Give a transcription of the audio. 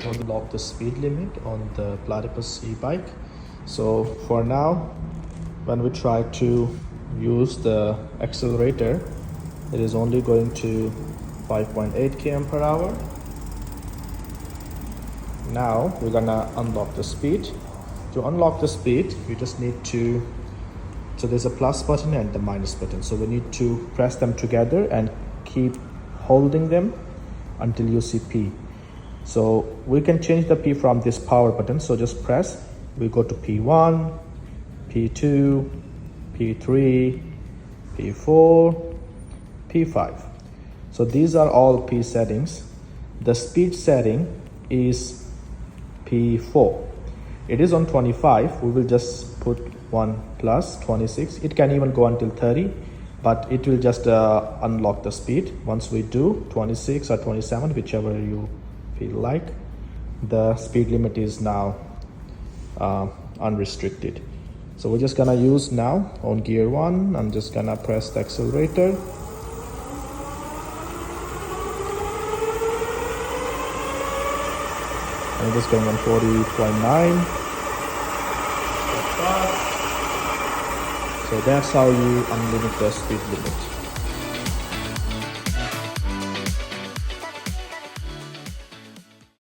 unlock the speed limit on the Platypus e-bike. So for now, when we try to use the accelerator, it is only going to 5.8 km per hour. Now we're gonna unlock the speed. To unlock the speed, you just need to, so there's a plus button and the minus button. So we need to press them together and keep holding them until you see P. So we can change the P from this power button. So just press, we go to P1, P2, P3, P4, P5. So these are all P settings. The speed setting is P4. It is on 25. We will just put 1 plus 26. It can even go until 30, but it will just unlock the speed. Once we do 26 or 27, whichever you feel like, the speed limit is now unrestricted. So we're just gonna use now on gear 1. I'm just gonna press the accelerator. I'm just going on 40.9. So that's how you unlimit the speed limit.